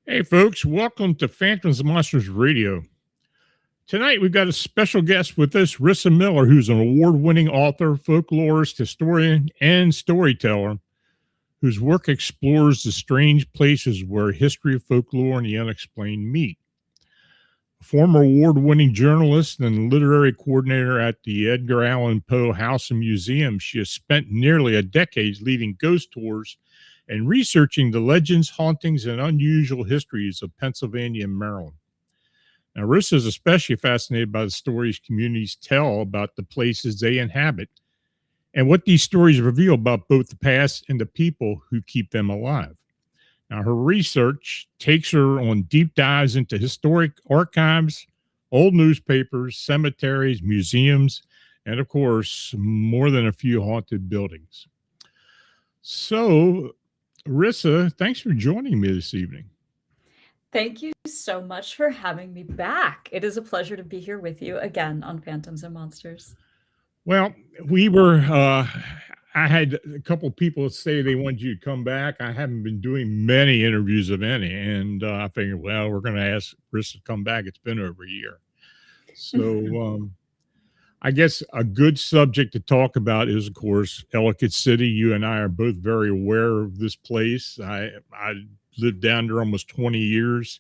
Hey, folks, welcome to Phantoms and Monsters Radio. Tonight, we've got a special guest with us, Rissa Miller, who's an award-winning author, folklorist, historian, and storyteller, whose work explores the strange places where history, folklore, and the unexplained meet. A former award-winning journalist and literary coordinator at the Edgar Allan Poe House and Museum, she has spent nearly a decade leading ghost tours and researching the legends, hauntings, and unusual histories of Pennsylvania and Maryland. Now, Rissa is especially fascinated by the stories communities tell about the places they inhabit and what these stories reveal about both the past and the people who keep them alive. Now, her research takes her on deep dives into historic archives, old newspapers, cemeteries, museums, and of course, more than a few haunted buildings. So, Rissa, thanks for joining me this evening. Thank you so much for having me back. It is a pleasure to be here with you again on Phantoms and Monsters. Well, I had a couple people say they wanted you to come back. I haven't been doing many interviews of any, and I figured, well, we're going to ask Rissa to come back. It's been over a year. So, I guess a good subject to talk about is, of course, Ellicott City. You and I are both very aware of this place. I lived down there almost 20 years.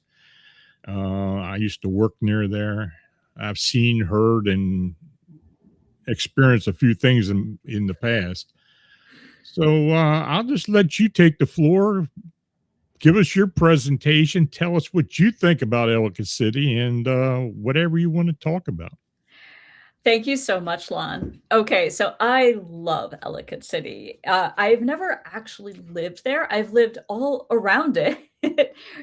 I used to work near there. I've seen, heard, and experienced a few things in the past. So I'll just let you take the floor. Give us your presentation. Tell us what you think about Ellicott City and whatever you want to talk about. Thank you so much, Lon. Okay, so I love Ellicott City. I've never actually lived there. I've lived all around it,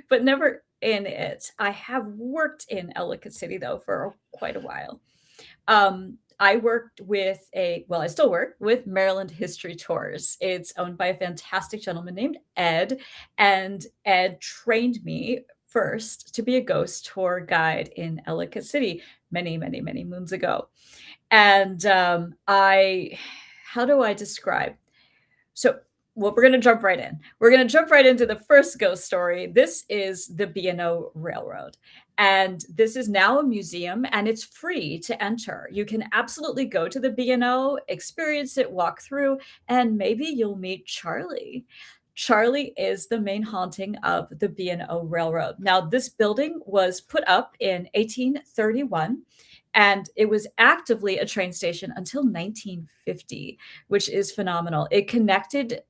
but never in it. I have worked in Ellicott City, though, for quite a while. I worked with I still work with Maryland History Tours. It's owned by a fantastic gentleman named Ed, and Ed trained me first to be a ghost tour guide in Ellicott City many, many, many moons ago. And how do I describe? So, well, we're going to jump right in. We're going to jump right into the first ghost story. This is the B&O Railroad. And this is now a museum, and it's free to enter. You can absolutely go to the B&O, experience it, walk through, and maybe you'll meet Charlie. Charlie is the main haunting of the B&O Railroad. Now, this building was put up in 1831. And it was actively a train station until 1950, which is phenomenal. It connected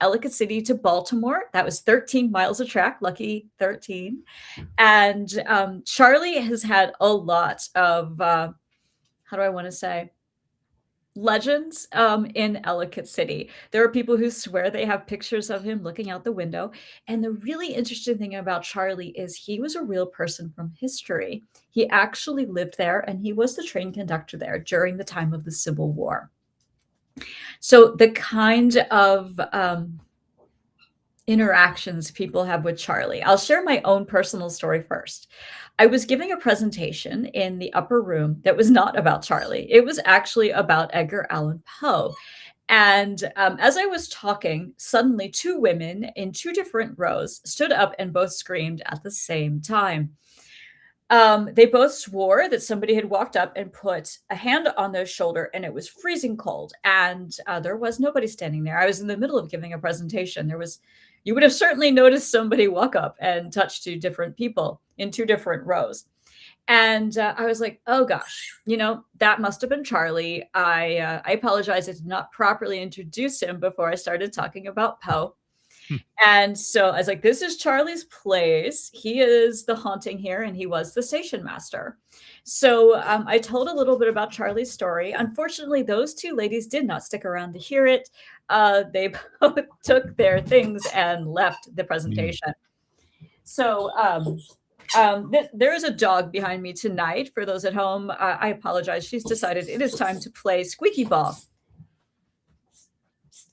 Ellicott City to Baltimore. That was 13 miles of track, lucky 13. And Charlie has had a lot of, how do I want to say, legends in Ellicott City. There are people who swear they have pictures of him looking out the window. And the really interesting thing about Charlie is he was a real person from history. He actually lived there and he was the train conductor there during the time of the Civil War. So the kind of interactions people have with Charlie. I'll share my own personal story first. I was giving a presentation in the upper room that was not about Charlie. It was actually about Edgar Allan Poe. And as I was talking, suddenly two women in two different rows stood up and both screamed at the same time. They both swore that somebody had walked up and put a hand on their shoulder and it was freezing cold. And there was nobody standing there. I was in the middle of giving a presentation. You would have certainly noticed somebody walk up and touch two different people in two different rows. And I was like, oh gosh, that must have been Charlie. I apologize. I did not properly introduce him before I started talking about Poe. And so I was like, this is Charlie's place. He is the haunting here, and he was the station master. So I told a little bit about Charlie's story. Unfortunately, those two ladies did not stick around to hear it. They both took their things and left the presentation. So there is a dog behind me tonight. For those at home, I apologize. She's decided it is time to play squeaky ball.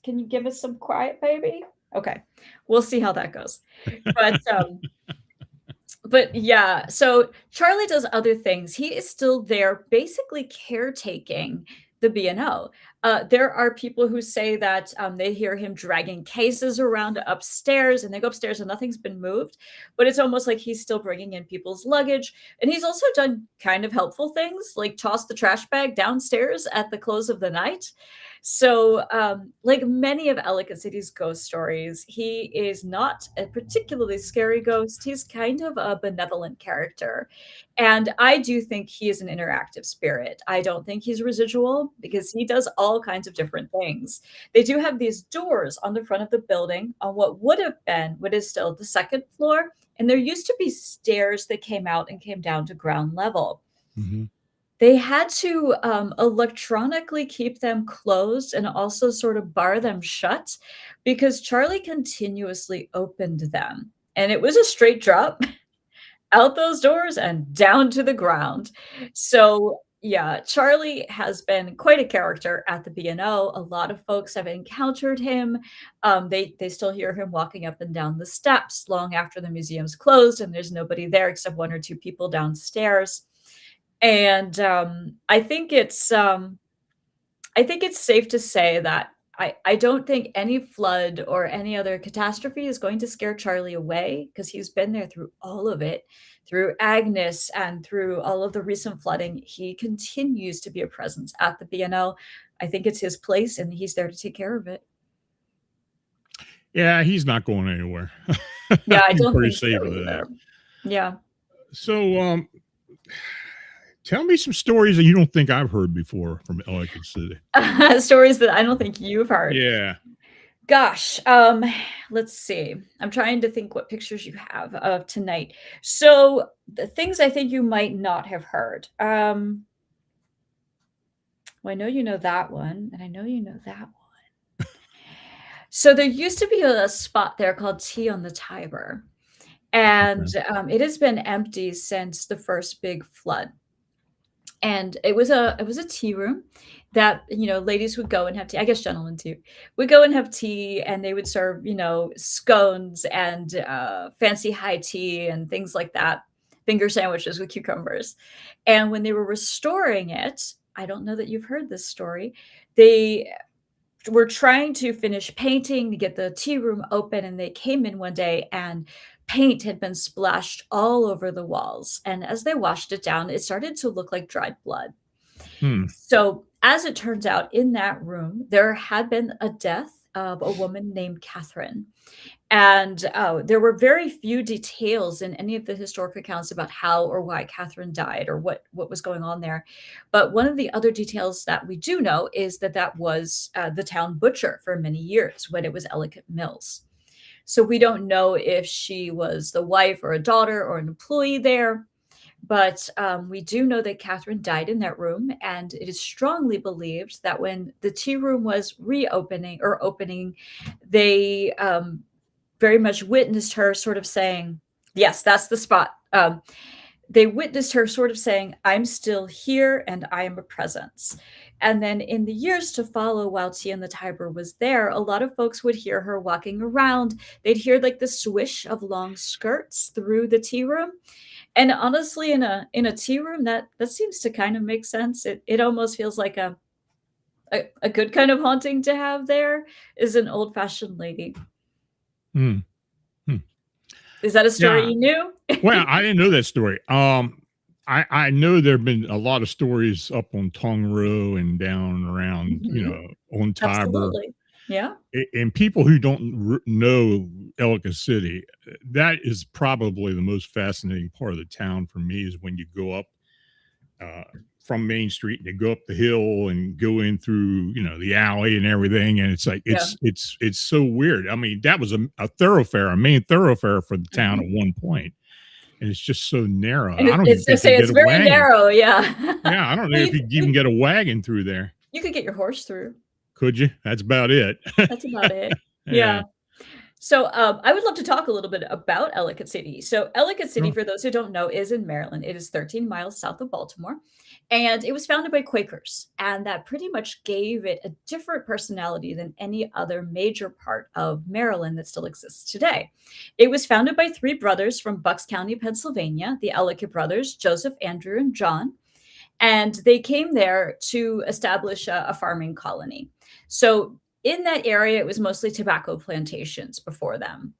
Can you give us some quiet, baby? Okay, we'll see how that goes. But yeah, so Charlie does other things. He is still there, basically caretaking the B&O. There are people who say that they hear him dragging cases around upstairs, and they go upstairs and nothing's been moved, but it's almost like he's still bringing in people's luggage. And he's also done kind of helpful things, like toss the trash bag downstairs at the close of the night. So, like many of Ellicott City's ghost stories, he is not a particularly scary ghost. He's kind of a benevolent character. And I do think he is an interactive spirit. I don't think he's residual because he does all kinds of different things. They do have these doors on the front of the building on what would have been, what is still the second floor. And there used to be stairs that came out and came down to ground level. Mm-hmm. They had to electronically keep them closed and also sort of bar them shut because Charlie continuously opened them. And it was a straight drop out those doors and down to the ground. So yeah, Charlie has been quite a character at the B&O. A lot of folks have encountered him. They still hear him walking up and down the steps long after the museum's closed and there's nobody there except one or two people downstairs. And I think it's safe to say that I don't think any flood or any other catastrophe is going to scare Charlie away because he's been there through all of it, through Agnes and through all of the recent flooding. He continues to be a presence at the B&O. I think it's his place and he's there to take care of it. Yeah, he's not going anywhere. Yeah, I don't pretty think safe so with that. Yeah. So, tell me some stories that you don't think I've heard before from Ellicott City. Stories that I don't think you've heard. Yeah. Gosh, let's see. I'm trying to think what pictures you have of tonight. So the things I think you might not have heard. Well, I know you know that one, and I know you know that one. So there used to be a spot there called Tea on the Tiber, and it has been empty since the first big flood. And it was a tea room that, ladies would go and have tea. I guess gentlemen too would go and have tea, and they would serve, scones and fancy high tea and things like that, finger sandwiches with cucumbers. And when they were restoring it, I don't know that you've heard this story. They were trying to finish painting to get the tea room open, and they came in one day and paint had been splashed all over the walls. And as they washed it down, it started to look like dried blood. So as it turns out, in that room, there had been a death of a woman named Catherine. And there were very few details in any of the historic accounts about how or why Catherine died or what was going on there. But one of the other details that we do know is that that was the town butcher for many years when it was Ellicott Mills. So we don't know if she was the wife or a daughter or an employee there. But we do know that Catherine died in that room, and it is strongly believed that when the tea room was reopening or opening, they very much witnessed her sort of saying, "Yes, that's the spot." They witnessed her sort of saying, "I'm still here and I am a presence." And then in the years to follow, while Tea and the Tiber was there, a lot of folks would hear her walking around. They'd hear like the swish of long skirts through the tea room. And honestly, in a tea room, that seems to kind of make sense. It almost feels like a good kind of haunting to have there is an old-fashioned lady. Hmm. Is that a story Yeah. you knew? Well, I didn't know that story. I know there have been a lot of stories up on Tongue Row and down around, Mhm. on Tiber. Absolutely. Yeah. And people who don't know Ellicott City, that is probably the most fascinating part of the town for me is when you go up uh, from Main Street and you go up the hill and go in through, the alley and everything. And it's like, Yeah. it's so weird. I mean, that was a thoroughfare, a main thoroughfare for the town Mhm. at one point, and it's just so narrow. And I don't even it's to think you say get it's a very wagon. narrow, yeah. Yeah, I don't know Well, if you could even get a wagon through there. you could get your horse through. Could you? That's about it. That's about it. Yeah. Yeah. So, I would love to talk a little bit about Ellicott City. So, Ellicott City, Sure. for those who don't know, is in Maryland. It is 13 miles south of Baltimore, and it was founded by Quakers, and that pretty much gave it a different personality than any other major part of Maryland that still exists today. It was founded by three brothers from Bucks County, Pennsylvania, the Ellicott brothers, Joseph, Andrew, and John, and they came there to establish a farming colony. So in that area, it was mostly tobacco plantations before them.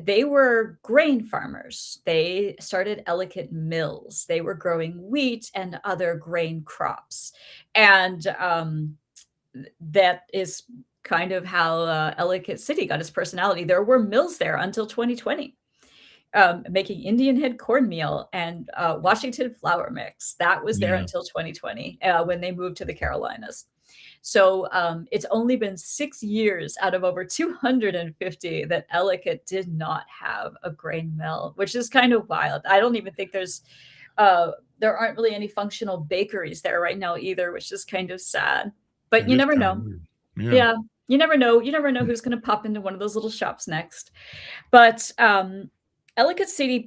They were grain farmers. They started Ellicott Mills. They were growing wheat and other grain crops. And that is kind of how Ellicott City got its personality. There were mills there until 2020, making Indian head cornmeal and Washington flour mix. That was there Yeah. until 2020 when they moved to the Carolinas. So it's only been 6 years out of over 250 that Ellicott did not have a grain mill, which is kind of wild. I don't even think there aren't really any functional bakeries there right now either, which is kind of sad. But It you is never kind of know. weird. Yeah. Yeah, you never know. You never know who's going to pop into one of those little shops next. But Ellicott City,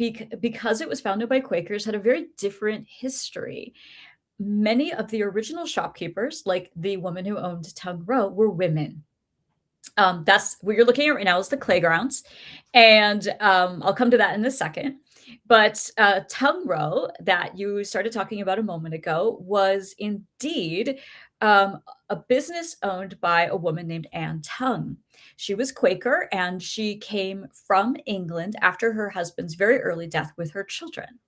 because it was founded by Quakers, had a very different history. Many of the original shopkeepers, like the woman who owned Tongue Row, were women. That's what you're looking at right now is the clay grounds, and I'll come to that in a second. But Tongue Row, that you started talking about a moment ago, was indeed a business owned by a woman named Anne Tongue. She was Quaker, and she came from England after her husband's very early death with her children,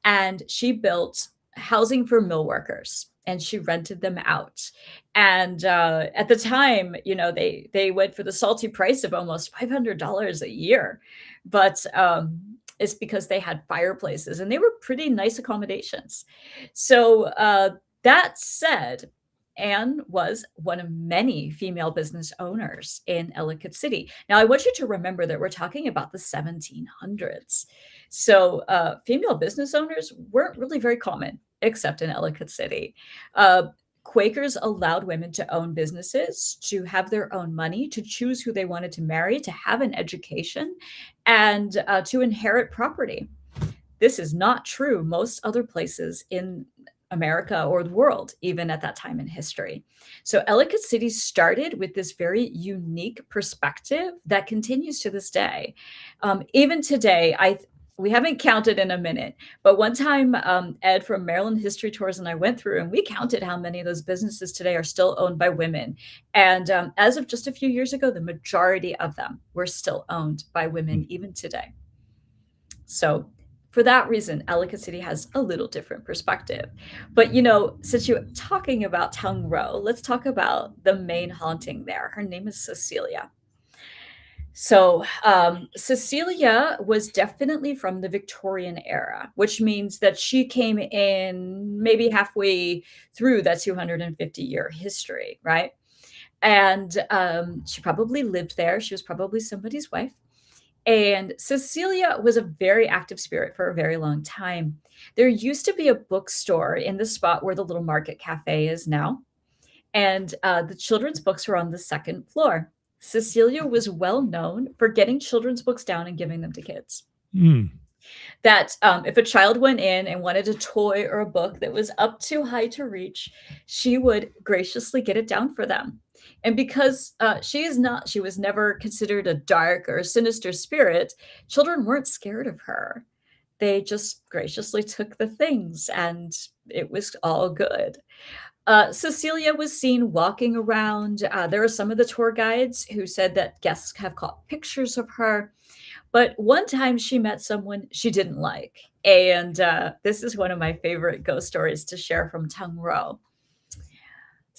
and she built housing for mill workers and she rented them out. And at the time, they went for the salty price of almost $500 a year, but it's because they had fireplaces and they were pretty nice accommodations. So that said, Anne was one of many female business owners in Ellicott City. Now, I want you to remember that we're talking about the 1700s. So, female business owners weren't really very common, except in Ellicott City. Uh, Quakers allowed women to own businesses, to have their own money, to choose who they wanted to marry, to have an education, and to inherit property. This is not true most other places in America or the world, even at that time in history. So Ellicott City started with this very unique perspective that continues to this day. Even today, we haven't counted in a minute, but one time Ed from Maryland History Tours and I went through and we counted how many of those businesses today are still owned by women. And as of just a few years ago, the majority of them were still owned by women even today. So for that reason, Ellicott City has a little different perspective. But you know, since you're talking about Tongue Row, let's talk about the main haunting there. Her name is Cecilia. So, Cecilia was definitely from the Victorian era, which means that she came in maybe halfway through that 250-year history, right? And she probably lived there. She was probably somebody's wife. And Cecilia was a very active spirit for a very long time. There used to be a bookstore in the spot where the little market cafe is now, and the children's books were on the second floor. Cecilia was well known for getting children's books down and giving them to kids. Mm. That if a child went in and wanted a toy or a book that was up too high to reach, she would graciously get it down for them. And because she was never considered a dark or sinister spirit, children weren't scared of her. They just graciously took the things and it was all good. Cecilia was seen walking around. There are some of the tour guides who said that guests have caught pictures of her. But one time she met someone she didn't like. And this is one of my favorite ghost stories to share from Tongue Row.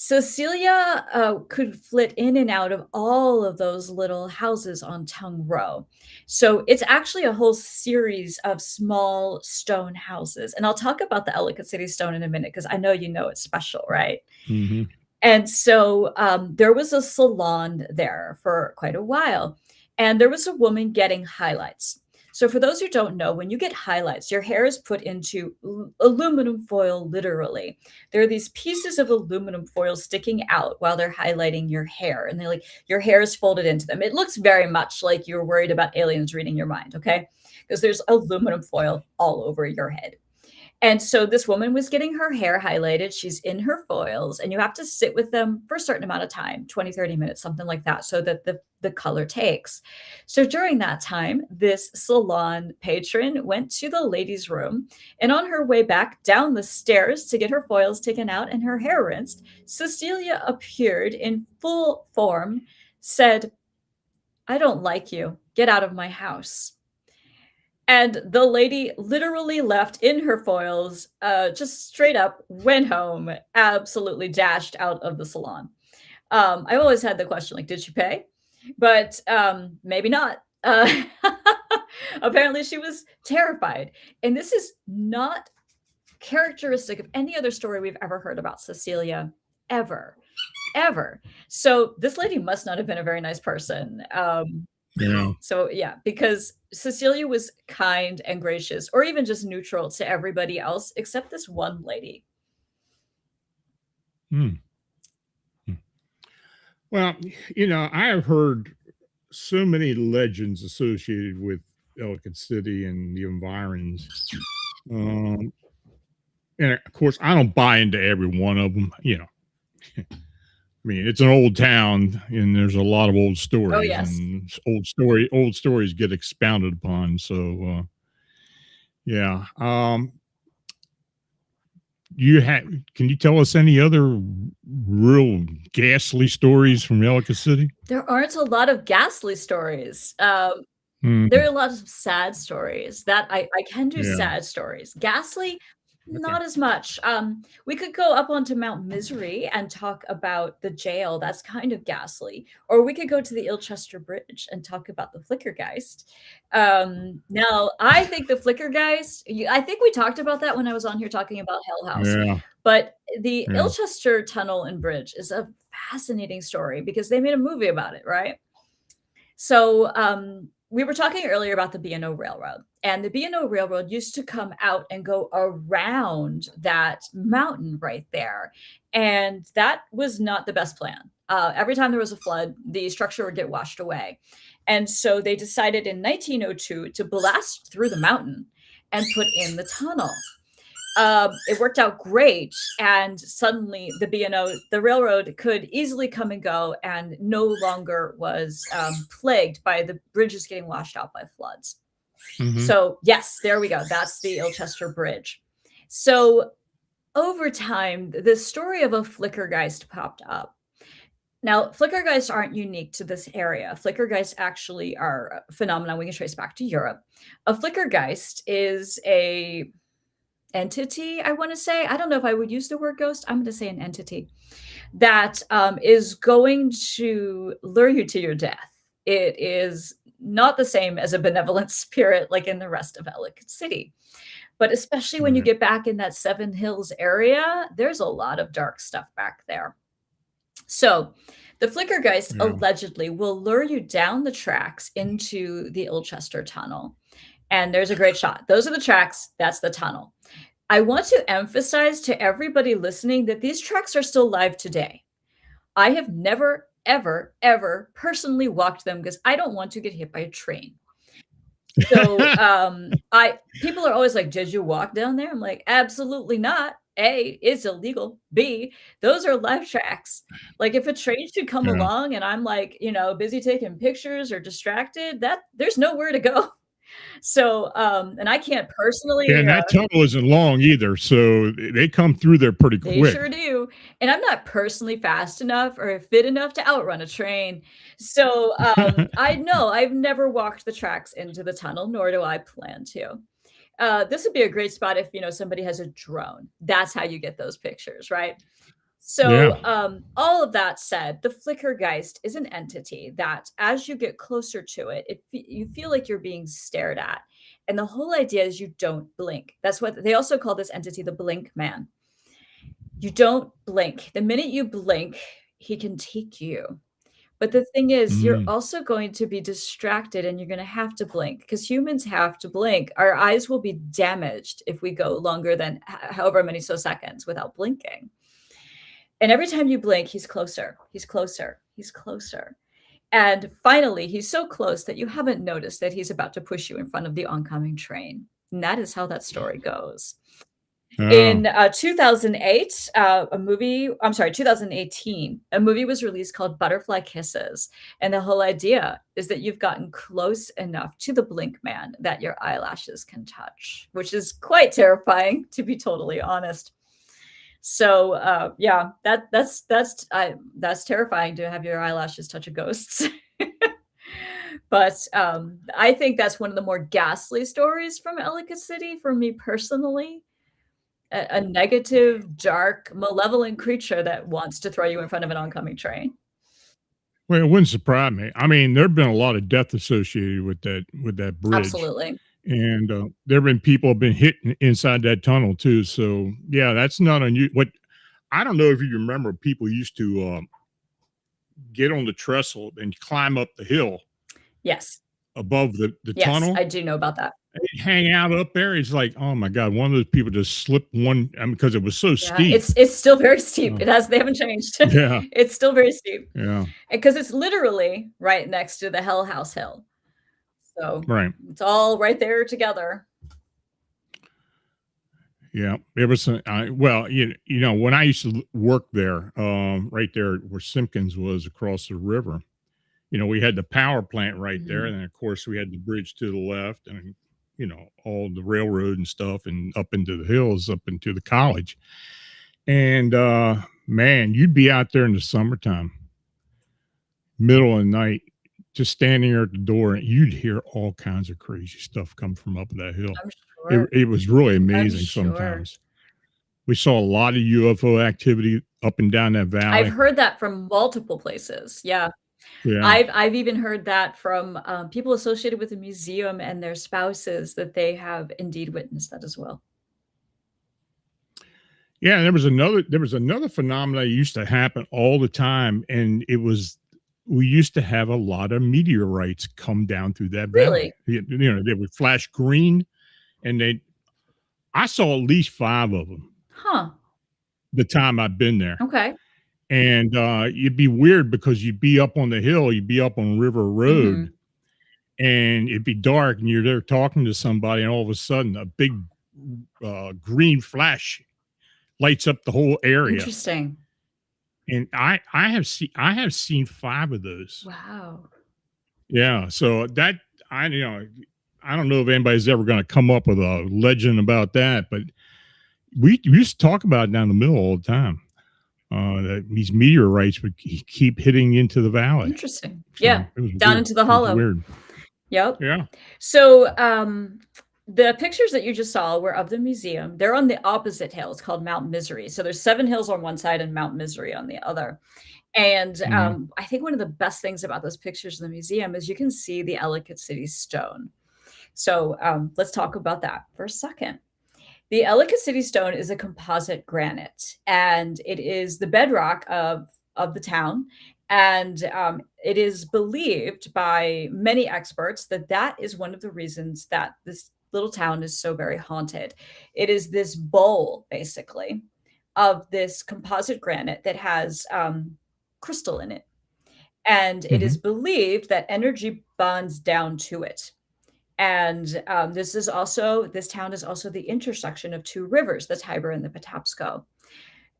Cecilia could flit in and out of all of those little houses on Tongue Row. So it's actually a whole series of small stone houses. And I'll talk about the Ellicott City stone in a minute because I know you know it's special, right? Hmm. And so there was a salon there for quite a while. And there was a woman getting highlights. So for those who don't know, when you get highlights, your hair is put into aluminum foil, literally. There are these pieces of aluminum foil sticking out while they're highlighting your hair. And they're like, your hair is folded into them. It looks very much like you're worried about aliens reading your mind, okay? Because there's aluminum foil all over your head. And so this woman was getting her hair highlighted. She's in her foils, and you have to sit with them for a certain amount of time, 20, 30 minutes, something like that, so that the color takes. So during that time, this salon patron went to the ladies' room, and on her way back down the stairs to get her foils taken out and her hair rinsed, Cecilia appeared in full form, said, "I don't like you. Get out of my house." And the lady literally left in her foils, just straight up went home, absolutely dashed out of the salon. I've always had the question, like, did she pay? But maybe not. Apparently, she was terrified. And this is not characteristic of any other story we've ever heard about Cecilia, ever, ever. So this lady must not have been a very nice person. Yeah. So yeah, because Cecilia was kind and gracious, or even just neutral to everybody else except this one lady. Hmm. Well, I have heard so many legends associated with Ellicott City and the environs. Um, and of course, I don't buy into every one of them. I mean, it's an old town, and there's a lot of old Oh stories, yes. and old stories get expounded upon. So, yeah. Can you tell us any other real ghastly stories from Ellicott City? There aren't a lot of ghastly stories. There are Mm, a lot of sad stories that I can do yeah. sad stories. Ghastly, Okay. not as much. We could go up onto Mount Misery and talk about the jail. That's kind of ghastly. Or we could go to the Ilchester Bridge and talk about the Flickergeist. Now, I think the Flickergeist, I think we talked about that when I was on here talking about Hell House. Yeah. But the Yeah. Ilchester Tunnel and Bridge is a fascinating story because they made a movie about it, right? So, we were talking earlier about the B&O Railroad, and the B&O Railroad used to come out and go around that mountain right there, and that was not the best plan. Every time there was a flood, the structure would get washed away, and so they decided in 1902 to blast through the mountain and put in the tunnel. It worked out great, and suddenly the railroad could easily come and go, and no longer was plagued by the bridges getting washed out by floods. Hmm. So yes, there we go. That's the Ilchester Bridge. So over time, the story of a flickergeist popped up. Now, flickergeists aren't unique to this area. Flickergeists actually are a phenomenon we can trace back to Europe. A flickergeist is a entity, I want to say. I don't know if I would use the word ghost. I'm going to say an entity that is going to lure you to your death. It is not the same as a benevolent spirit like in the rest of Ellicott City. But especially when you Right. get back in that Seven Hills area, there's a lot of dark stuff back there. So, the Flickergeist Yeah. allegedly will lure you down the tracks into the Ilchester Tunnel. And there's a great shot. Those are the tracks, that's the tunnel. I want to emphasize to everybody listening that these tracks are still live today. I have never, ever, ever personally walked them because I don't want to get hit by a train. So, I people are always like, "Did you walk down there?" I'm like, "Absolutely not. A, it's illegal. B, those are live tracks. Like, if a train should come Yeah. along and I'm like, busy taking pictures or distracted, that there's nowhere to go." So, and I can't Yeah, personally, and that tunnel isn't long either, so they come through there pretty they quick. sure do. And I'm not personally fast enough or fit enough to outrun a train. So, I know I've never walked the tracks into the tunnel, nor do I plan to. This would be a great spot if, somebody has a drone. That's how you get those pictures, right? Yeah. So, all of that said, the Flickergeist is an entity that, as you get closer to it, you feel like you're being stared at. And the whole idea is you don't blink. That's what they also call this entity the Blink Man. You don't blink. The minute you blink, he can take you. But the thing is, you're Mm. also going to be distracted and you're gonna have to blink because humans have to blink. Our eyes will be damaged if we go longer than however many so seconds without blinking. And every time you blink, he's closer, he's closer, he's closer. And finally, he's so close that you haven't noticed that he's about to push you in front of the oncoming train. And that is how that story goes. Oh. In 2008, a movie, I'm sorry, 2018, a movie was released called Butterfly Kisses. And the whole idea is that you've gotten close enough to the Blink Man that your eyelashes can touch, which is quite terrifying, to be totally honest. So, yeah, that's terrifying to have your eyelashes touch a ghost's. But I think that's one of the more ghastly stories from Ellicott City for me personally. A negative, dark, malevolent creature that wants to throw you in front of an oncoming train. Well, it wouldn't surprise me. I mean, there've been a lot of death associated with that bridge, Absolutely. and, there've been people have been hit inside that tunnel too, so, yeah, that's not unusual. What I don't know if you remember, people used to, get on the trestle and climb up the hill Yes. above the Yes, tunnel. I do know about that. They'd hang out up there. It's like, oh my god, one of those people just slipped one. I mean, because it was so Yeah, steep. it's still very steep. Oh, They haven't changed. yeah, It's still very steep yeah, because it's literally right next to the Hell House Hill. So, right. it's all right there together. Yeah, it was. Well, when I used to work there, right there where Simpkins was across the river. We had the power plant right there, Mhm. and then of course we had the bridge to the left, and all the railroad and stuff, and up into the hills, up into the college. And man, you'd be out there in the summertime, middle of the night, just standing there at the door, and you'd hear all kinds of crazy stuff come from up that hill. I'm It sure. it was really I'm amazing sure. sometimes. We saw a lot of UFO activity up and down that I've valley. heard that from multiple places. Yeah. Yeah. I've even heard that from, people associated with the museum and their spouses that they have indeed witnessed that as well. Yeah, there was another phenomenon that used to happen all the time, and we used to have a lot of meteorites come down through that valley. Really? They would flash green, and I saw at least 5 of them Huh. the time I've been there. Okay. And, it'd be weird because you'd be up on the hill, you'd be up on River Road, Mhm. and it'd be dark, and you're there talking to somebody, and all of a sudden, a big, green flash lights up the whole area. Interesting. And I have seen 5 of those. Wow. Yeah, so I don't know if anybody's ever gonna come up with a legend about that, but we used to talk about it down the middle all the time. that these meteorites would keep hitting into the valley. Interesting. So Yeah, it was down weird. into the It was hollow. weird. Yep. Yeah. So, the pictures that you just saw were of the museum. They're on the opposite hill. It's called Mount Misery. So there's 7 hills on one side and Mount Misery on the other. And, Hmm. I think one of the best things about those pictures in the museum is you can see the Ellicott City stone. So, let's talk about that for a second. The Ellicott City stone is a composite granite, and it is the bedrock of the town. And it is believed by many experts that that is one of the reasons that this little town is so very haunted. It is this bowl, basically, of this composite granite that has crystal in it. And it is Hmm. believed that energy bonds down to it. And this town is also the intersection of 2 rivers, the Tiber and the Patapsco.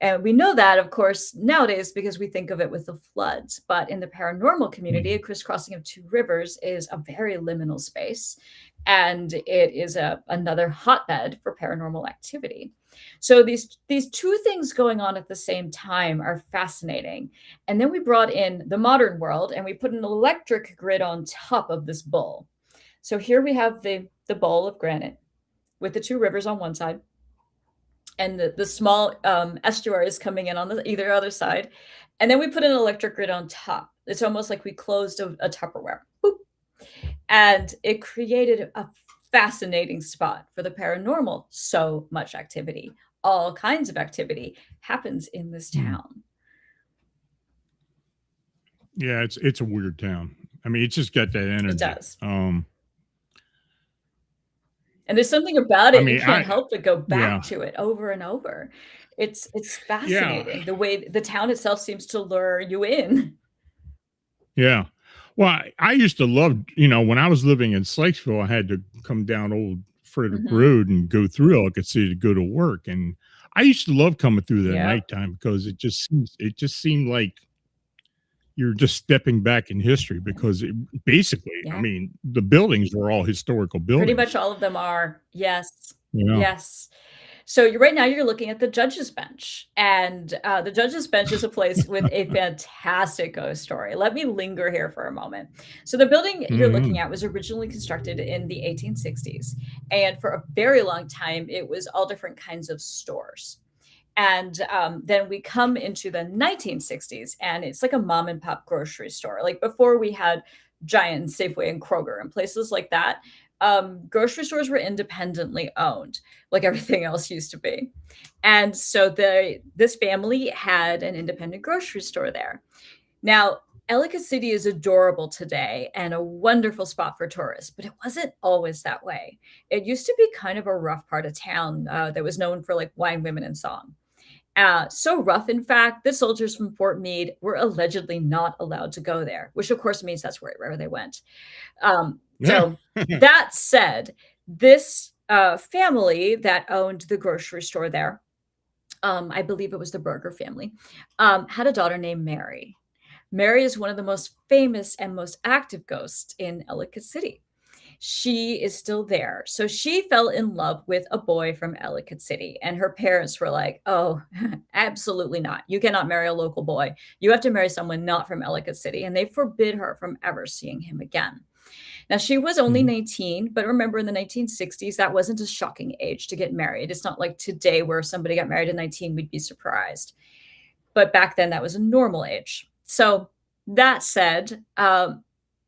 And we know that, of course, nowadays because we think of it with the floods. But in the paranormal community, a Hmm. crisscrossing of 2 rivers is a very liminal space. And it is another hotbed for paranormal activity. So these 2 things going on at the same time are fascinating. And then we brought in the modern world and we put an electric grid on top of this bowl. So here we have the bowl of granite with the 2 rivers on one side and the small estuaries coming in on the either other side. And then we put an electric grid on top. It's almost like we closed a Tupperware. Boop. And it created a fascinating spot for the paranormal. So much activity, all kinds of activity happens in this town. Yeah, it's a weird town. I mean, it's just got that It energy. does. And there's something about I it, you mean, can't I help but go yeah, back to it over and over. It's yeah, fascinating the way the town itself seems to lure you in. yeah. Well, I used to love, when I was living in Sykesville, I had to come down Old Frederick Mhm. Road and go through Ellicott City to go to work, and I used to love coming through there at Yep. nighttime because it just seemed like you're just stepping back in history because basically, I Yeah. mean, the buildings were all historical Pretty buildings. much all of them are. Yes. Yeah. Yes. So right now you're looking at the judge's bench, and, the judge's bench is a place with a fantastic ghost story. Let me linger here for a moment. So the building you're looking Hmm. at was originally constructed in the 1860s, and for a very long time, it was all different kinds of stores. And then we come into the 1960s, and it's like a mom and pop grocery store. Like before, we had Giant, Safeway, and Kroger, and places like that. Grocery stores were independently owned, like everything else used to be. And so this family had an independent grocery store there. Now, Ellicott City is adorable today and a wonderful spot for tourists, but it wasn't always that way. It used to be kind of a rough part of town that was known for like wine, women, and song. So rough, in fact, the soldiers from Fort Meade were allegedly not allowed to go there, which of course means that's where they went. Yeah. So that said, this family that owned the grocery store there, I believe it was the Burger family, had a daughter named Mary. Mary is one of the most famous and most active ghosts in Ellicott City. She is still there. So she fell in love with a boy from Ellicott City, and her parents were like, "Oh, absolutely not. You cannot marry a local boy. You have to marry someone not from Ellicott City." And they forbid her from ever seeing him again. Now, she was only Mhm. 19, but remember in the 1960s, that wasn't a shocking age to get married. It's not like today where if somebody got married at 19, we'd be surprised. But back then, that was a normal age. So that said,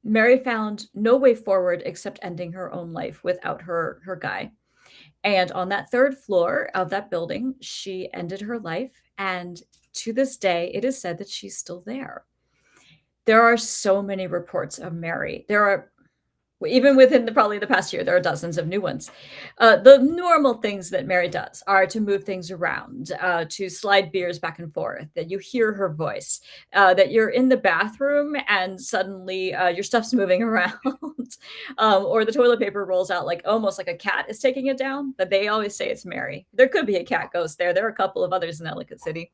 Mary found no way forward except ending her own life without her guy. And on that 3rd floor of that building, she ended her life, and to this day, it is said that she's still there. There are so many reports of Mary. There are even within probably the past year, there are dozens of new ones. The normal things that Mary does are to move things around, to slide beers back and forth, that you hear her voice, that you're in the bathroom and suddenly your stuff's moving around, or the toilet paper rolls out like almost like a cat is taking it down. But they always say it's Mary. There could be a cat ghost there. There are a couple of others in Ellicott City.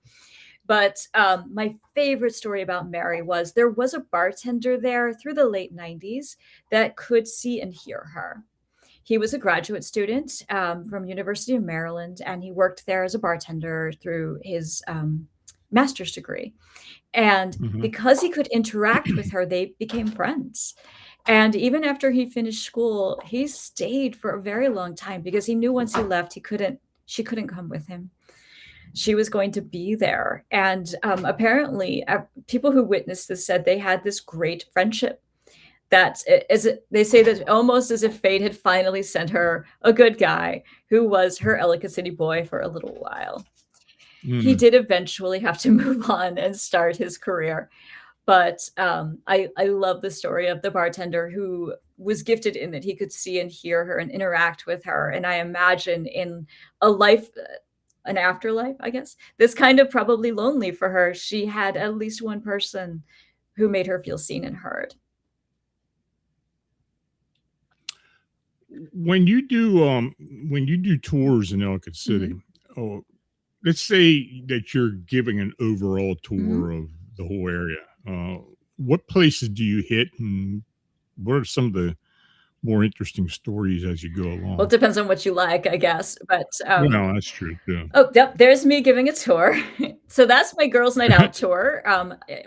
But my favorite story about Mary was there was a bartender there through the late 90s that could see and hear her. He was a graduate student from University of Maryland, and he worked there as a bartender through his master's degree. And Mhm. because he could interact with her, they became friends. And even after he finished school, he stayed for a very long time because he knew once he left, she couldn't come with him. She was going to be there. And apparently, people who witnessed this said they had this great friendship that they say that almost as if fate had finally sent her a good guy who was her Ellicott City boy for a little while. He Mm. did eventually have to move on and start his career. But I love the story of the bartender who was gifted in that he could see and hear her and interact with her. And I imagine in a life, an afterlife, I guess, this kind of probably lonely for her. She had at least one person who made her feel seen and heard. When you do tours in Ellicott City, Mhm. oh, let's say that you're giving an overall Mhm. tour of the whole area. What places do you hit, and what are some of the more interesting stories as you go Well, it along? depends on what you like, I guess. But Well, that's true too. oh, yep, there's me giving a tour. So that's my girls' night out tour.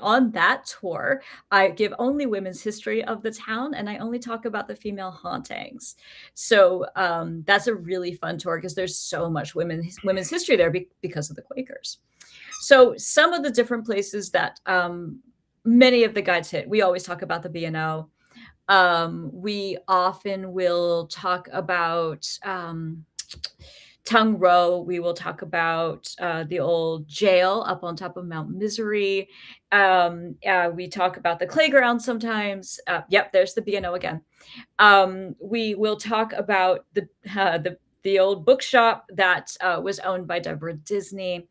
On that tour, I give only women's history of the town, and I only talk about the female hauntings. So that's a really fun tour because there's so much women's history there because of the Quakers. So some of the different places that many of the guides hit, we always talk about the B&O. We often will talk about Tongue Row. We will talk about the old jail up on top of Mount Misery. We talk about the Clayground sometimes. Yep, there's the B&O again. We will talk about the old bookshop that was owned by Deborah Disney.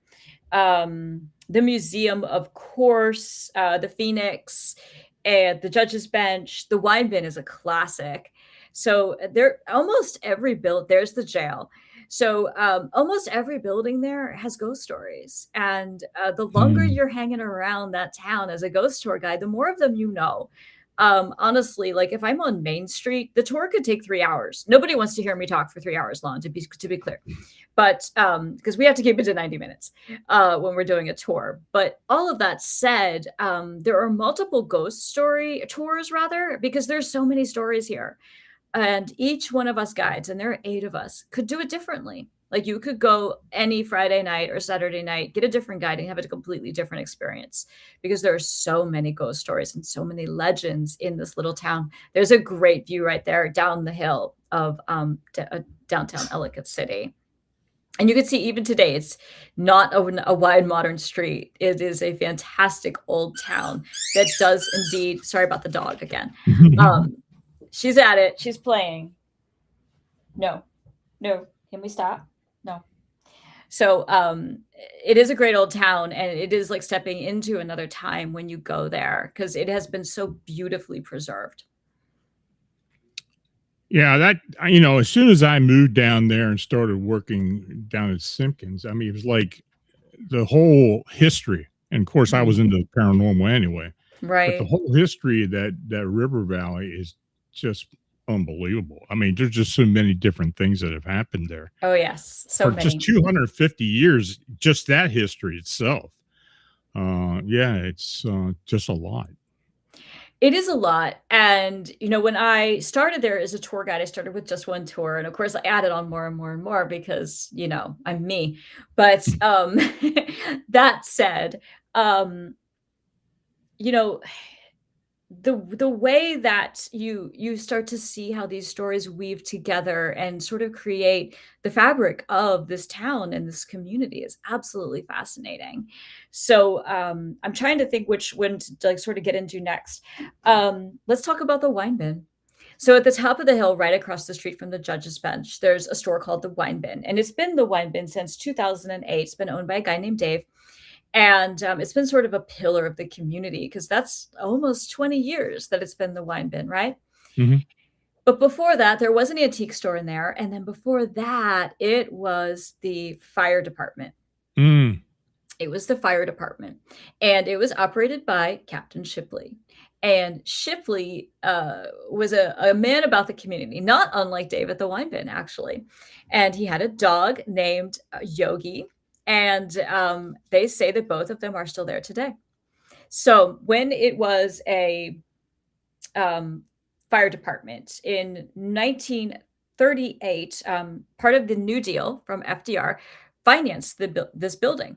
The museum, of course, the Phoenix, and the Judge's Bench. The Wine Bin is a classic. So there, almost every build. There's the jail. So almost every building there has ghost stories, and the longer Mm. you're hanging around that town as a ghost tour guide, the more of them you know. Honestly, like if I'm on Main Street, the tour could take 3 hours. Nobody wants to hear me talk for 3 hours long, to be clear, but because we have to keep it to 90 minutes when we're doing a tour. But all of that said, there are multiple ghost story tours, rather, because there's so many stories here. And each one of us guides, and there are 8 of us, could do it differently. Like you could go any Friday night or Saturday night, get a different guide and have a completely different experience because there are so many ghost stories and so many legends in this little town. There's a great view right there down the hill of downtown Ellicott City. And you can see even today, it's not a wide modern street. It is a fantastic old town that does indeed. Sorry about the dog again. She's at it. She's playing. No, no. Can we stop? No. So it is a great old town, and it is like stepping into another time when you go there because it has been so beautifully preserved. Yeah, as soon as I moved down there and started working down at Simpkins, I mean, it was like the whole history. And of course, I was Mhm. into paranormal anyway, but the Right. whole history of that river valley is just unbelievable. I mean, there's just so many different things that have happened there Oh, yes. So for just many. 250 years. Just that history itself. Yeah, it's just a lot. It is a lot, and, when I started there as a tour guide, I started with just 1 tour, and of course, I added on more and more and more because, I'm me. But, that said, um, you know, the way that you start to see how these stories weave together and sort of create the fabric of this town and this community is absolutely fascinating. So I'm trying to think which one to like sort of get into next. Let's talk about the wine bin. So at the top of the hill, right across the street from the judge's bench, there's a store called the Wine Bin, and it's been the Wine Bin since 2008. It's been owned by a guy named Dave, and, it's been sort of a pillar of the community because that's almost 20 years that it's been the Wine Bin, right? Mhm. But before that, there was an antique store in there, and then before that, it was the fire department. Mm. It was the fire department, and it was operated by Captain Shipley. And Shipley, was a man about the community, not unlike Dave at the Wine Bin, actually. And he had a dog named, Yogi, And they say that both of them are still there today. So when it was a fire department in 1938, part of the New Deal from FDR financed this building.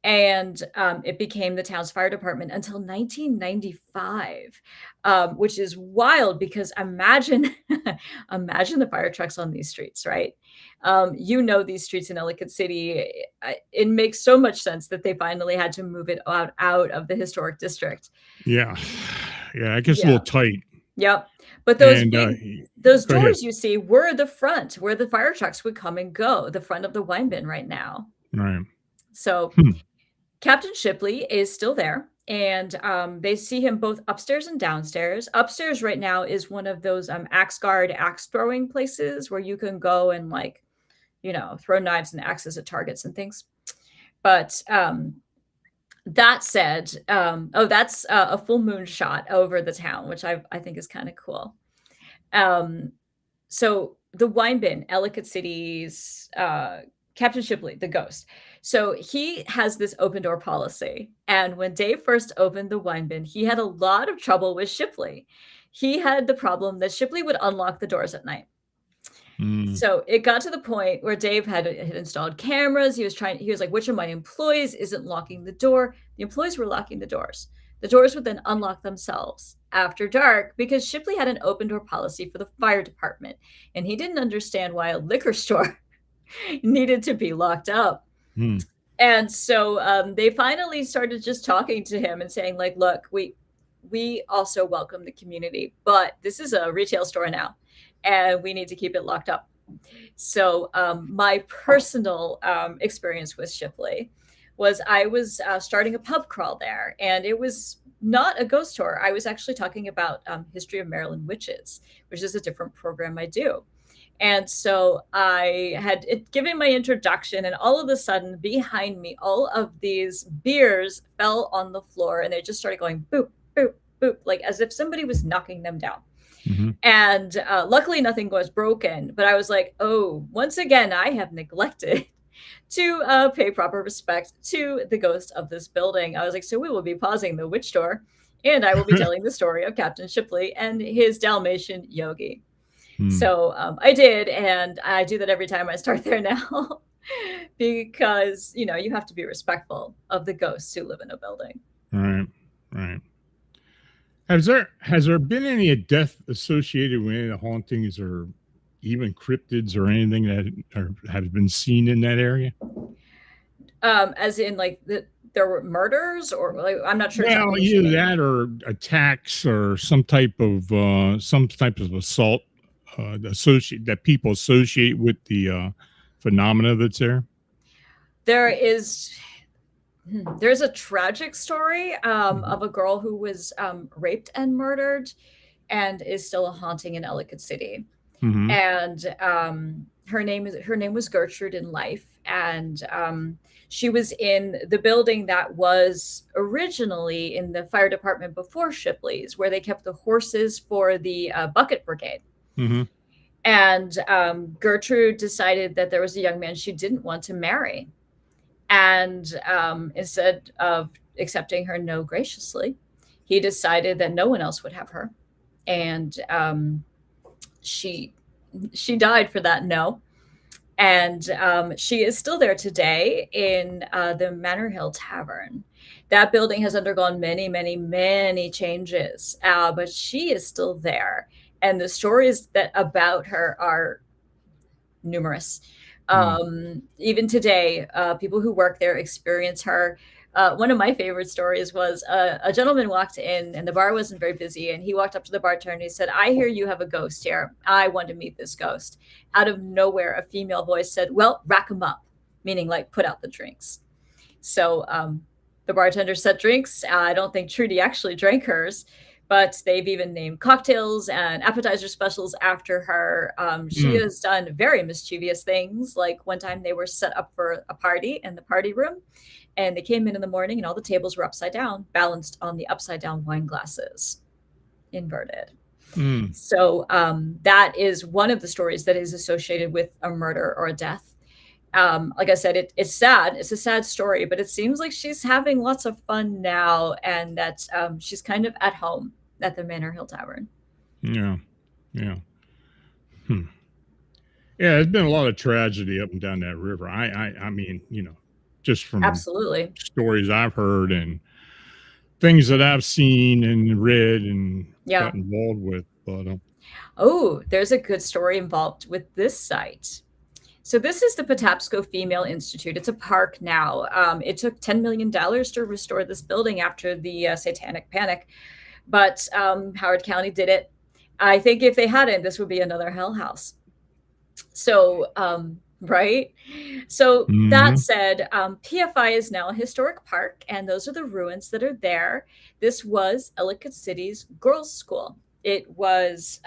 And it became the town's fire department until 1995, which is wild because imagine, imagine the fire trucks on these streets, right? These streets in Ellicott City. It makes so much sense that they finally had to move it out of the historic district. Yeah. Yeah. It gets a Yeah. little tight. Yep. But those And, those go ahead. doors you see were the front where the fire trucks would come and go, the front of the wine bin right now. Right. So Captain Shipley is still there, and they see him both upstairs and downstairs. Upstairs right now is one of those axe guard, axe throwing places where you can go and like, throw knives and axes at targets and things. But that said, that's a full moon shot over the town, which I think is kind of cool. So the wine bin, Ellicott City's Captain Shipley, the ghost. So he has this open door policy. And when Dave first opened the wine bin, he had a lot of trouble with Shipley. He had the problem that Shipley would unlock the doors at night. So it got to the point where Dave had installed cameras. He was like, which of my employees isn't locking the door? The employees were locking the doors. The doors would then unlock themselves after dark because Shipley had an open door policy for the fire department. And he didn't understand why a liquor store needed to be locked up. And so they finally started just talking to him and saying like, look, we also welcome the community, but this is a retail store now. And we need to keep it locked up. So my personal experience with Shipley was I was starting a pub crawl there, and it was not a ghost tour. I was actually talking about history of Maryland witches, which is a different program I do. And so I had given my introduction, and all of a sudden behind me, all of these beers fell on the floor, and they just started going boop, boop, boop, like as if somebody was knocking them down. And luckily nothing was broken, but I was like, oh, once again, I have neglected to pay proper respect to the ghost of this building. I was like, so we will be pausing the witch tour, and I will be telling the story of Captain Shipley and his Dalmatian Yogi. So I did, and I do that every time I start there now because, you have to be respectful of the ghosts who live in a building. Right. Has there been any death associated with any of the hauntings or even cryptids or anything that have been seen in that area? As in like there were murders, or like, I'm not sure. Well, either that or attacks or some type of assault that people associate with the phenomena that's there. There's a tragic story of a girl who was raped and murdered and is still a haunting in Ellicott City. And her name was Gertrude in life. And she was in the building that was originally in the fire department before Shipley's, where they kept the horses for the bucket brigade. And Gertrude decided that there was a young man she didn't want to marry. And instead of accepting her no graciously, he decided that no one else would have her. And she died for that no. And she is still there today in the Manor Hill Tavern. That building has undergone many, many, many changes, but she is still there. And the stories about her are numerous. Even today, people who work there experience her. One of my favorite stories was a gentleman walked in and the bar wasn't very busy. And he walked up to the bartender and he said, I hear you have a ghost here. I want to meet this ghost. Out of nowhere, a female voice said, well, rack them up, meaning like put out the drinks. So the bartender set drinks. I don't think Trudy actually drank hers, but they've even named cocktails and appetizer specials after her. She has done very mischievous things. Like one time they were set up for a party in the party room, and they came in the morning and all the tables were upside down, balanced on the upside down wine glasses, inverted. So that is one of the stories that is associated with a murder or a death. Like I said, it's sad. It's a sad story, but it seems like she's having lots of fun now, and that she's kind of at home at the Manor Hill Tavern. Yeah. Yeah. Hmm. Yeah, there's been a lot of tragedy up and down that river. I mean, just from Absolutely. stories I've heard and things that I've seen and read and Yeah. got involved with. But Oh, there's a good story involved with this site. So this is the Patapsco Female Institute. It's a park now. It took $10 million to restore this building after the Satanic Panic, but Howard County did it. I think if they hadn't, this would be another hell house. So, right? So that said, PFI is now a historic park, and those are the ruins that are there. This was Ellicott City's girls' school. It was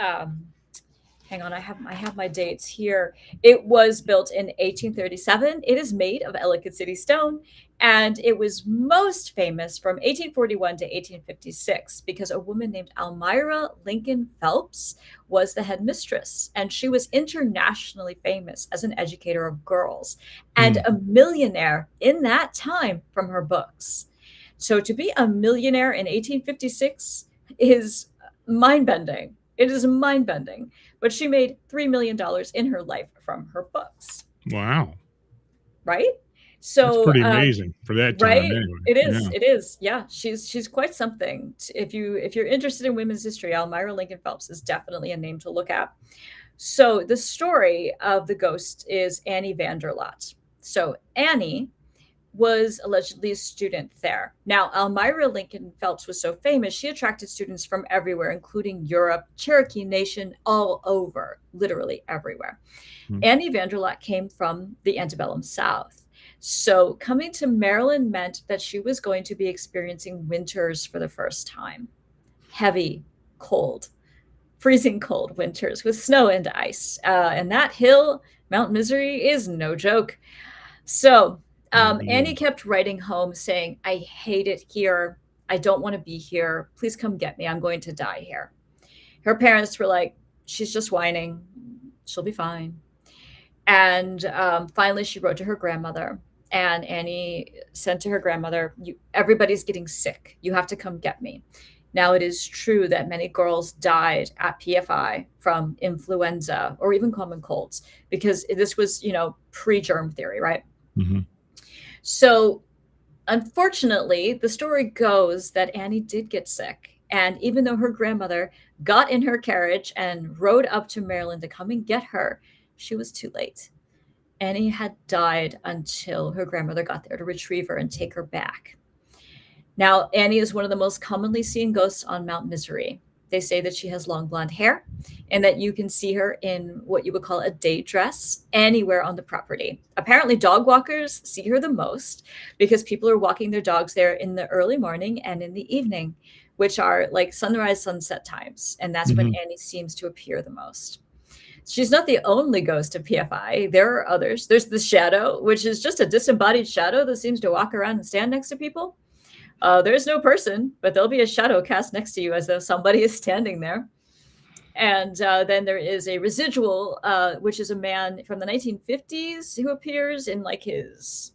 hang on, I have my dates here. It was built in 1837. It is made of Ellicott City stone, and it was most famous from 1841 to 1856 because a woman named Almira Lincoln Phelps was the headmistress, and she was internationally famous as an educator of girls and a millionaire in that time from her books. So to be a millionaire in 1856 is mind-bending. It is mind-bending. But she made $3 million in her life from her books. wow. Right? So that's pretty amazing for that time. right? Anyway. It is. Yeah. It is. Yeah. She's quite something. If you're interested in women's history, Almira Lincoln Phelps is definitely a name to look at. So the story of the ghost is Annie Vanderlot. So Annie was allegedly a student there. Now, Almira Lincoln Phelps was so famous, she attracted students from everywhere, including Europe, Cherokee Nation, all over, literally everywhere. Annie Vanderlot came from the antebellum South. So coming to Maryland meant that she was going to be experiencing winters for the first time. Heavy, cold, freezing cold winters with snow and ice. And that hill, Mount Misery, is no joke. So Annie kept writing home saying, I hate it here. I don't want to be here. Please come get me. I'm going to die here. Her parents were like, she's just whining. She'll be fine. And finally, she wrote to her grandmother. And Annie sent to her grandmother, everybody's getting sick. You have to come get me. Now, it is true that many girls died at PFI from influenza or even common colds because this was, pre-germ theory, right? So, unfortunately, the story goes that Annie did get sick. And even though her grandmother got in her carriage and rode up to Maryland to come and get her, she was too late. Annie had died until her grandmother got there to retrieve her and take her back. Now, Annie is one of the most commonly seen ghosts on Mount Misery. They say that she has long blonde hair and that you can see her in what you would call a day dress anywhere on the property. Apparently, dog walkers see her the most because people are walking their dogs there in the early morning and in the evening, which are like sunrise, sunset times. And that's when Annie seems to appear the most. She's not the only ghost of PFI. There are others. There's the shadow, which is just a disembodied shadow that seems to walk around and stand next to people. There's no person, but there'll be a shadow cast next to you as though somebody is standing there. And then there is a residual, which is a man from the 1950s who appears in like his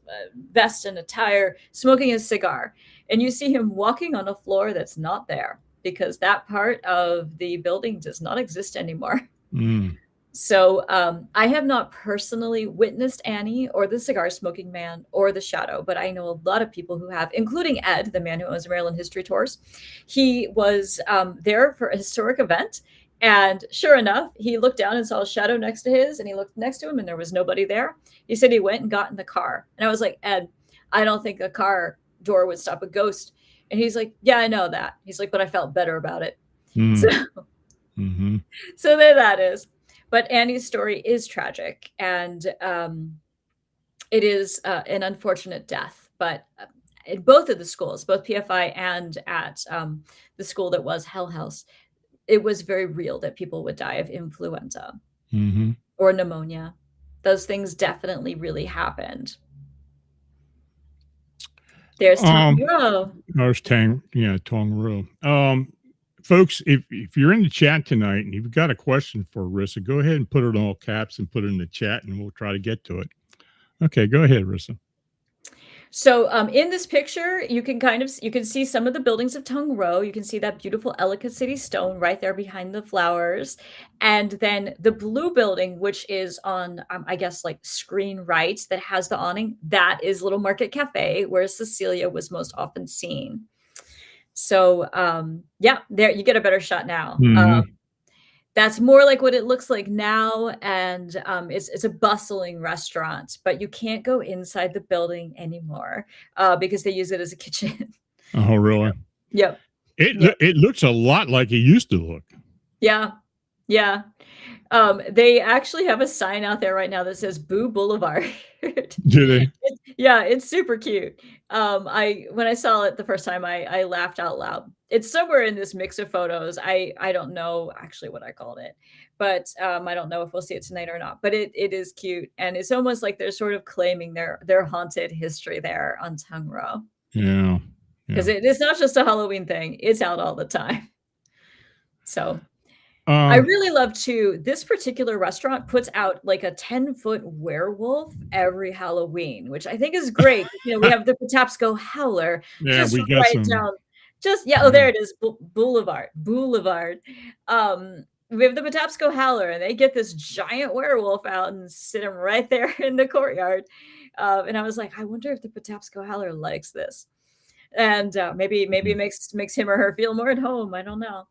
vest and attire, smoking a cigar. And you see him walking on a floor that's not there because that part of the building does not exist anymore. So I have not personally witnessed Annie or the cigar smoking man or the shadow, but I know a lot of people who have, including Ed, the man who owns Maryland History Tours. He was there for a historic event. And sure enough, he looked down and saw a shadow next to his, and he looked next to him and there was nobody there. He said he went and got in the car. And I was like, Ed, I don't think a car door would stop a ghost. And he's like, yeah, I know that. He's like, but I felt better about it. So there that is. But Annie's story is tragic, and it is an unfortunate death. But in both of the schools, both PFI and at the school that was Hell House, it was very real that people would die of influenza or pneumonia. Those things definitely really happened. There's Tong Row. There's Tong Row. Folks, if you're in the chat tonight and you've got a question for Rissa, go ahead and put it in all caps and put it in the chat and we'll try to get to it. Okay, go ahead, Rissa. So, in this picture, you can you can see some of the buildings of Tung Row. You can see that beautiful Ellicott City stone right there behind the flowers, and then the blue building, which is on, I guess, like screen right, that has the awning. That is Little Market Cafe, where Cecilia was most often seen. So, yeah, there you get a better shot now. Hmm. That's more like what it looks like now, and, it's a bustling restaurant, but you can't go inside the building anymore, because they use it as a kitchen. Oh, really? Yep. It Yep. it looks a lot like it used to look. Yeah. Yeah. They actually have a sign out there right now that says Boo Boulevard. Do they? Yeah, it's super cute. I when I saw it the first time, I laughed out loud. It's somewhere in this mix of photos. I don't know actually what I called it, but, I don't know if we'll see it tonight or not, but it is cute, and it's almost like they're sort of claiming their haunted history there on Tongue Row, Yeah. 'cause Yeah. it's not just a Halloween thing, it's out all the time. So I Um, really love too, this particular restaurant puts out like a 10-foot werewolf every Halloween, which I think is great. You know, we have the Patapsco Howler yeah, just we got right some. down just yeah, oh, Yeah. there it is, Boulevard. We have the Patapsco Howler, and they get this giant werewolf out and sit him right there in the courtyard. And I was like, "I wonder if the Patapsco Howler likes this." And, maybe it Mm. makes him or her feel more at home, I don't know.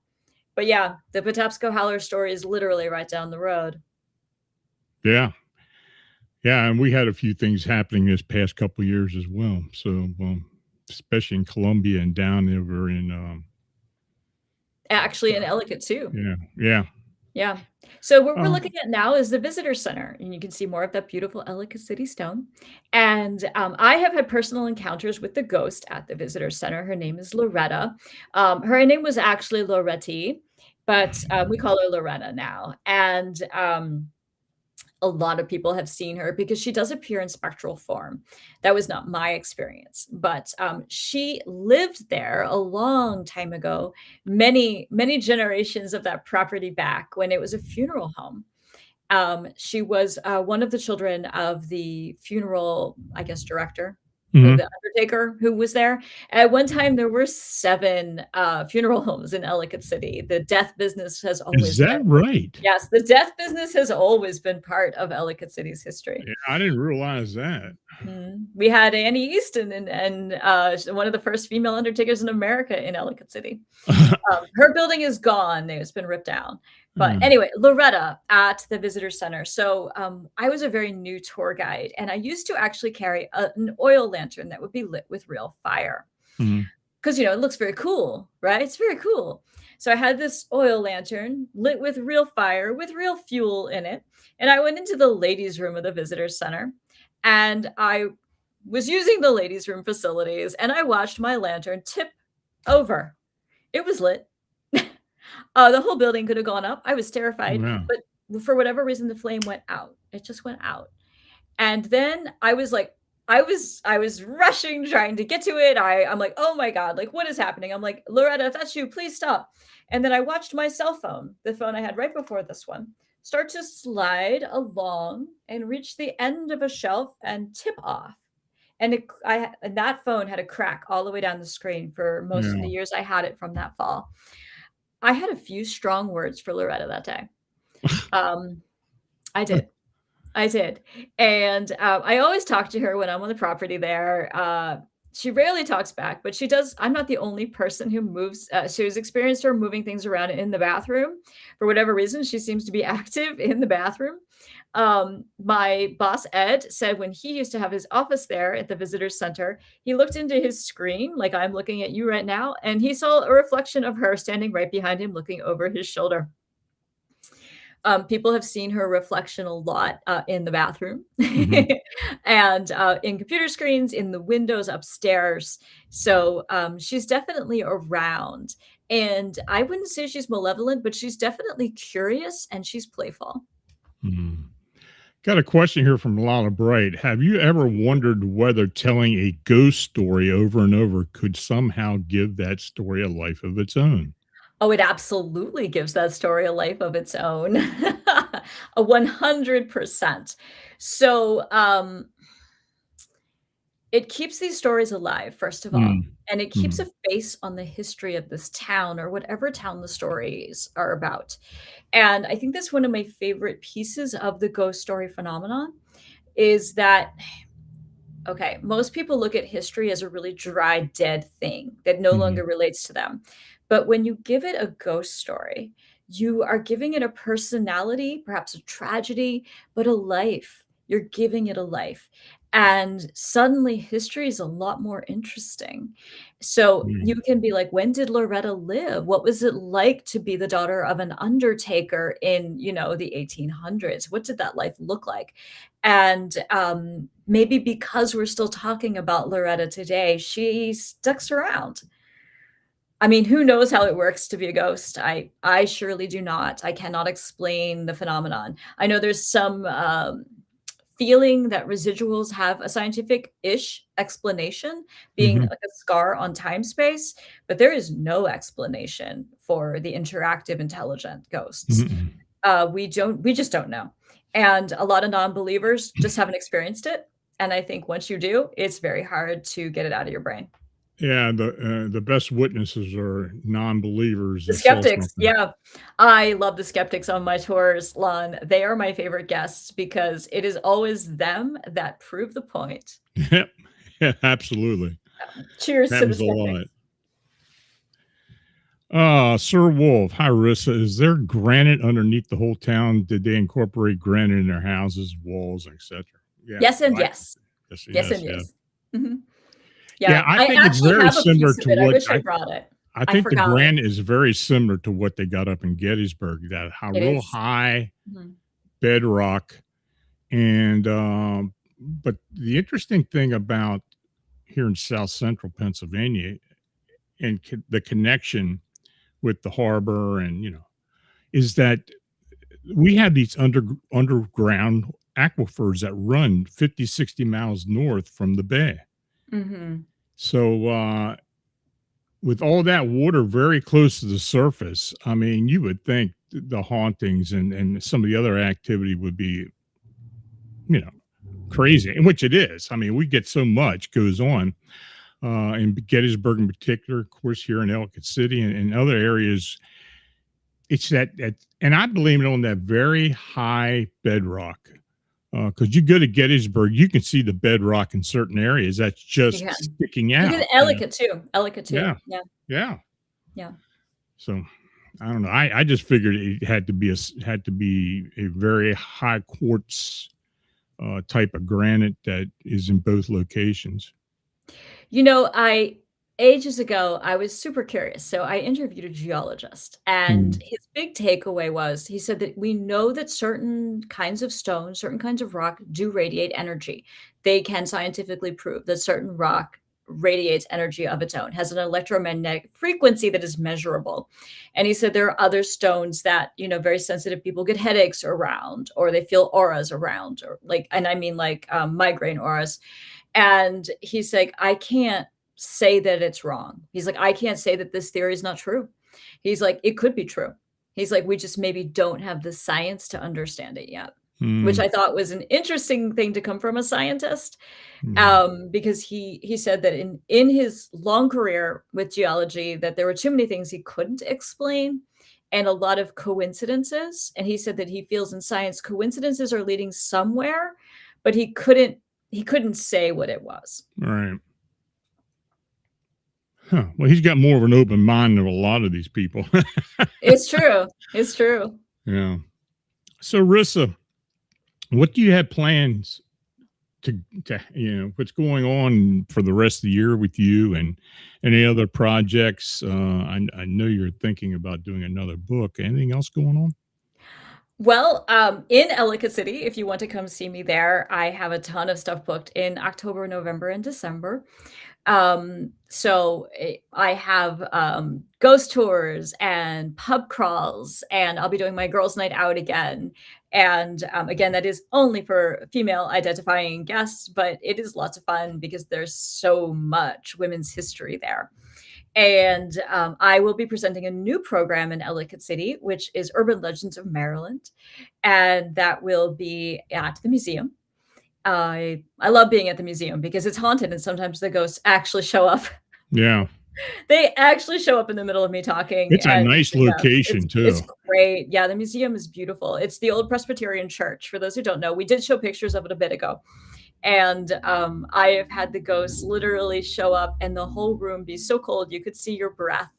But yeah, the Patapsco Howler story is literally right down the road. Yeah. Yeah, and we had a few things happening this past couple years as well. So, especially in Colombia and down over in, Actually, in Ellicott too. yeah, yeah. Yeah. So what we're Uh, looking at now is the visitor center, and you can see more of that beautiful Ellicott City stone. And I have had personal encounters with the ghost at the visitor center. Her name is Loretta. Her name was actually Loretti, but we call her Loretta now. And a lot of people have seen her because she does appear in spectral form. That was not my experience, but she lived there a long time ago, many generations of that property back when it was a funeral home. She was one of the children of the funeral, I guess, director, mhm. the undertaker who was there. At one time, there were 7 funeral homes in Ellicott City. The death business has Is always that been right? Yes, the death business has always been part of Ellicott City's history. Yeah, I didn't realize that. Mhm. We had Annie Easton and one of the first female undertakers in America in Ellicott City. Her building is gone, it's been ripped down. But Mm, anyway, Loretta at the visitor center. So, I was a very new tour guide, and I used to actually carry an oil lantern that would be lit with real fire. mhm. 'Cause, it looks very cool, right? It's very cool. So I had this oil lantern lit with real fire, with real fuel in it, and I went into the ladies' room of the visitor center, and I was using the ladies' room facilities, and I watched my lantern tip over. It was lit. The whole building could have gone up. I was terrified, Wow. but for whatever reason, the flame went out. It just went out. And then I was like I was rushing trying to get to it. I'm like, "Oh my god, like what is happening?" I'm like, "Loretta, if that's you, please stop." And then I watched my cell phone, the phone I had right before this one, start to slide along and reach the end of a shelf and tip off. And and that phone had a crack all the way down the screen for most of the Yeah. years I had it from that fall. I had a few strong words for Loretta that day. Um, I did. I did, and, I always talk to her when I'm on the property there. She rarely talks back, but she does. I'm not the only person who moves, who's experienced her moving things around in the bathroom. For whatever reason, she seems to be active in the bathroom. My boss, Ed, said when he used to have his office there at the visitor center, he looked into his screen, like I'm looking at you right now, and he saw a reflection of her standing right behind him, looking over his shoulder. People have seen her reflection a lot, in the bathroom Mhm. and, in computer screens, in the windows upstairs. So, she's definitely around, and I wouldn't say she's malevolent, but she's definitely curious and she's playful. Mhm. Got a question here from Lala Bright. Have you ever wondered whether telling a ghost story over and over could somehow give that story a life of its own? Oh, it absolutely gives that story a life of its own. A 100%. So, It keeps these stories alive, first of all, Mm, and it keeps a mm, face on the history of this town or whatever town the stories are about. And I think that's one of my favorite pieces of the ghost story phenomenon is that okay, most people look at history as a really dry, dead thing that no mhm, longer relates to them. But when you give it a ghost story, you are giving it a personality, perhaps a tragedy, but a life. You're giving it a life. And suddenly history is a lot more interesting. So you mm, can be like, when did Loretta live? What was it like to be the daughter of an undertaker in, the 1800s? What did that life look like? And, maybe because we're still talking about Loretta today, she sticks around. I mean, who knows how it works to be a ghost? I surely do not. I cannot explain the phenomenon. I know there's some, feeling that residuals have a scientific-ish explanation, being mhm, like a scar on time space, but there is no explanation for the interactive intelligent ghosts. mm. We just don't know. And a lot of non-believers just haven't experienced it. And I think once you do, it's very hard to get it out of your brain. Yeah, the best witnesses are non-believers The that saw skeptics, something. yeah. I love the skeptics on my tours, Lon. They are my favorite guests because it is always them that prove the point. Yep. Yeah, absolutely. Cheers to the Happens a lot. skeptics. Sir Wolf, hi Rissa. Is there granite underneath the whole town? Did they incorporate granite in their houses, walls, etc.? Yeah, Yes and right. yes. Yes, Yes yes, and yeah. yes. Mhm. Yeah, Yeah, I I think it's actually very have a similar piece of to it. I what wish I brought it. I I think the forgot it. granite is very similar to what they got up in Gettysburg, that how It real is. high Mhm. bedrock. And but the interesting thing about here in South Central Pennsylvania and the connection with the harbor and is that we have these underground aquifers that run 50, 60 miles north from the bay. Mhm. So with all that water very close to the surface, I mean, you would think the hauntings and some of the other activity would be, you know, crazy, and which it is. I mean, we get so much goes on in Gettysburg in particular, of course, here in Ellicott City and other areas. It's that, and I believe it on that very high bedrock. Because you go to Gettysburg, you can see the bedrock in certain areas that's You just can. sticking You can out. Ellicott too. Ellicott too. Yeah, Yeah, yeah. yeah. So I don't know. I just figured it had to be had to be a very high quartz type of granite that is in both locations. I ages ago, I was super curious. So I interviewed a geologist, and Mm, his big takeaway was he said that we know that certain kinds of stone, certain kinds of rock do radiate energy. They can scientifically prove that certain rock radiates energy of its own, has an electromagnetic frequency that is measurable. And he said there are other stones that, very sensitive people get headaches around, or they feel auras around, or like, and I mean like migraine auras. And he's like, "I can't say that it's wrong." He's like, "I can't say that this theory is not true." He's like, "It could be true." He's like, "We just maybe don't have the science to understand it yet," which mm, I thought was an interesting thing to come from a scientist, mm, because he said that in his long career with geology, that there were too many things he couldn't explain and a lot of coincidences, and he said that he feels in science coincidences are leading somewhere, but he couldn't say what it was. right. Huh. Well, he's got more of an open mind than a lot of these people. It's true. It's true. Yeah. So, Rissa, what do you have plans to what's going on for the rest of the year with you and any other projects? I know you're thinking about doing another book. Anything else going on? Well, in Ellicott City, if you want to come see me there, I have a ton of stuff booked in October, November, and December. I have ghost tours and pub crawls, and I'll be doing my girls' night out again. And again, that is only for female identifying guests, but it is lots of fun because there's so much women's history there. And I will be presenting a new program in Ellicott City, which is Urban Legends of Maryland. And that will be at the museum. I love being at the museum because it's haunted and sometimes the ghosts actually show up. Yeah. They actually show up in the middle of me talking, It's a and nice yeah, location it's too. great. Yeah, the museum is beautiful. It's the old Presbyterian church. For those who don't know, we did show pictures of it a bit ago. And I have had the ghosts literally show up and the whole room be so cold you could see your breath.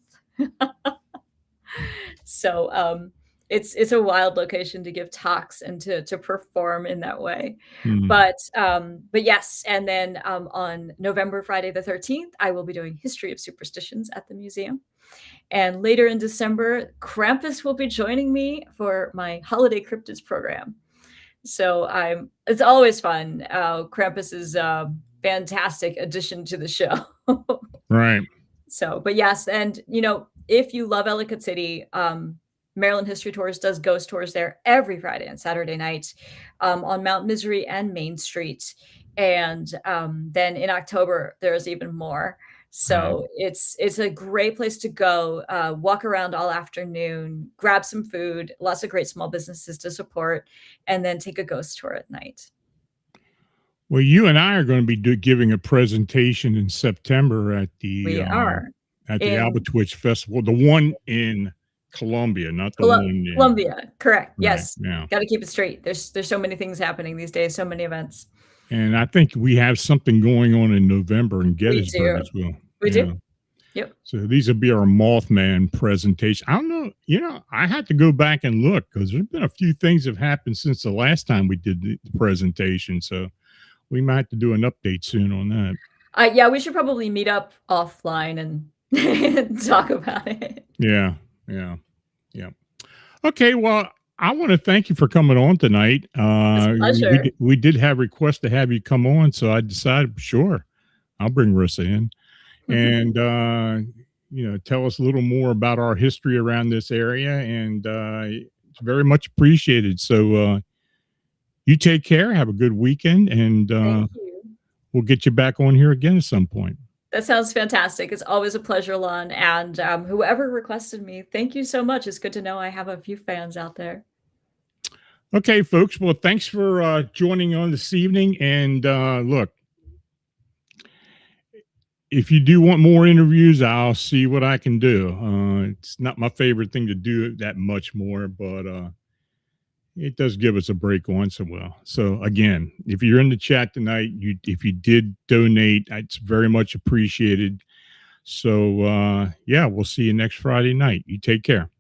So it's a wild location to give talks and to perform in that way. Hmm. But yes, and then on November Friday the 13th, I will be doing history of superstitions at the museum. And later in December, Krampus will be joining me for my holiday cryptids program. So it's always fun. Krampus is a fantastic addition to the show. Right. So, but yes, and if you love Ellicott City, Maryland History Tours does ghost tours there every Friday and Saturday night on Mount Misery and Main Street. And then in October, there's even more. Right. So it's a great place to go, walk around all afternoon, grab some food, lots of great small businesses to support, and then take a ghost tour at night. Well, you and I are going to be giving a presentation in September We are at the in Albatwitch Festival, the one in Columbia, not the one in Columbia, correct? right. Yes, Yeah. got to keep it straight. There's so many things happening these days, so many events. And I think we have something going on in November in We Gettysburg do. as well. We Yeah. do. Yep. So these will be our Mothman presentation. I don't know, I had to go back and look because there's been a few things have happened since the last time we did the presentation. So we might have to do an update soon on that. Yeah, we should probably meet up offline and talk about it. Yeah. Yeah. Yeah. Okay. Well, I want to thank you for coming on tonight. It's a pleasure. We did have requests to have you come on, so I decided, sure, I'll bring Rissa in and, tell us a little more about our history around this area. And it's very much appreciated. So you take care, have a good weekend, and Thank you. we'll get you back on here again at some point. That sounds fantastic. It's always a pleasure, Lon. And whoever requested me, thank you so much. It's good to know I have a few fans out there. Okay, folks. Well, thanks for joining on this evening. And look, if you do want more interviews, I'll see what I can do. It's not my favorite thing to do that much more, but it does give us a break once in a while. So again, if you're in the chat tonight, if you did donate, it's very much appreciated. So yeah, we'll see you next Friday night. You take care.